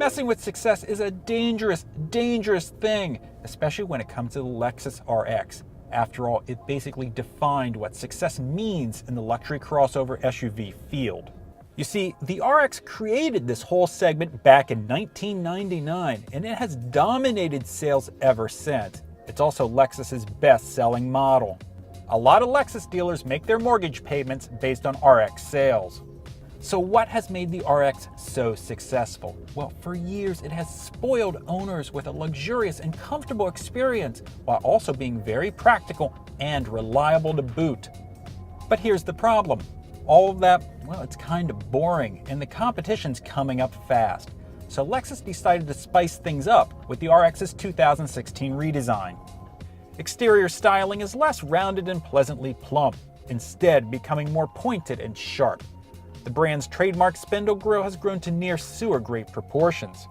Messing with success is a dangerous, dangerous thing, especially when it comes to the Lexus RX. After all, it basically defined what success means in the luxury crossover SUV field. You see, the RX created this whole segment back in 1999, and it has dominated sales ever since. It's also Lexus's best-selling model. A lot of Lexus dealers make their mortgage payments based on RX sales. So what has made the RX so successful? Well, for years it has spoiled owners with a luxurious and comfortable experience while also being very practical and reliable to boot. But here's the problem. All of that, well, it's kind of boring and the competition's coming up fast. So Lexus decided to spice things up with the RX's 2016 redesign. Exterior styling is less rounded and pleasantly plump, instead becoming more pointed and sharp. The brand's trademark spindle grille has grown to near sewer-grate proportions.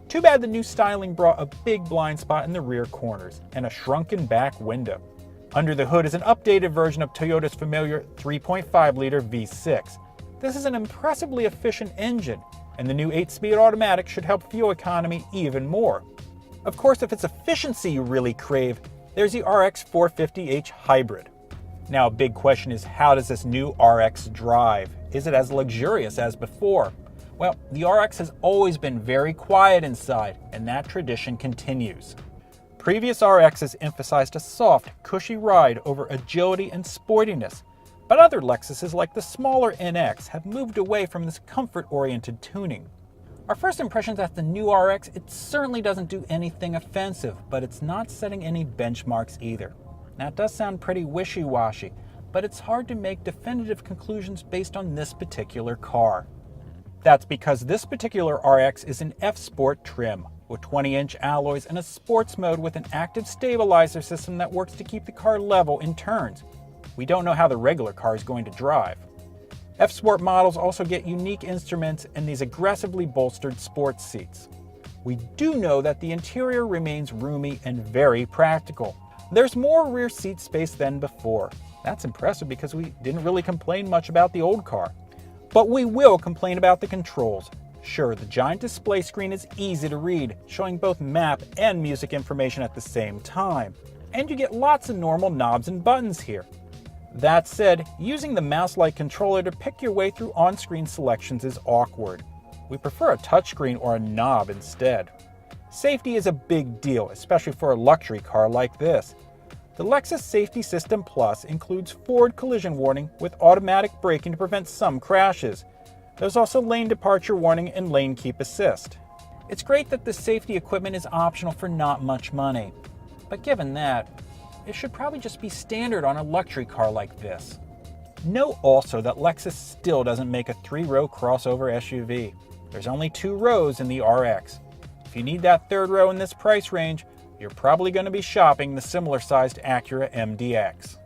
Too bad the new styling brought a big blind spot in the rear corners and a shrunken back window. Under the hood is an updated version of Toyota's familiar 3.5-liter V6. This is an impressively efficient engine, and the new 8-speed automatic should help fuel economy even more. Of course, if it's efficiency you really crave, there's the RX 450h Hybrid. Now, a big question is, how does this new RX drive? Is it as luxurious as before? Well, the RX has always been very quiet inside, and that tradition continues. Previous RXs emphasized a soft, cushy ride over agility and sportiness, but other Lexuses like the smaller NX have moved away from this comfort-oriented tuning. Our first impression is that the new RX, it certainly doesn't do anything offensive, but it's not setting any benchmarks either. Now, it does sound pretty wishy-washy, but it's hard to make definitive conclusions based on this particular car. That's because this particular RX is an F-Sport trim, with 20-inch alloys and a sports mode with an active stabilizer system that works to keep the car level in turns. We don't know how the regular car is going to drive. F-Sport models also get unique instruments and these aggressively bolstered sports seats. We do know that the interior remains roomy and very practical. There's more rear seat space than before. That's impressive because we didn't really complain much about the old car. But we will complain about the controls. Sure, the giant display screen is easy to read, showing both map and music information at the same time. And you get lots of normal knobs and buttons here. That said, using the mouse-like controller to pick your way through on-screen selections is awkward. We prefer a touchscreen or a knob instead. Safety is a big deal, especially for a luxury car like this. The Lexus Safety System Plus includes forward collision warning with automatic braking to prevent some crashes. There's also lane departure warning and lane keep assist. It's great that the safety equipment is optional for not much money. But given that, it should probably just be standard on a luxury car like this. Note also that Lexus still doesn't make a 3-row crossover SUV. There's only 2 rows in the RX. If you need that 3rd row in this price range, you're probably going to be shopping the similar-sized Acura MDX.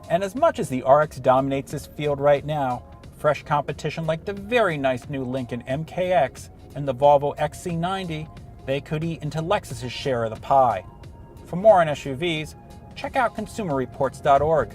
And as much as the RX dominates this field right now, fresh competition like the very nice new Lincoln MKX and the Volvo XC90, they could eat into Lexus's share of the pie. For more on SUVs, check out consumerreports.org.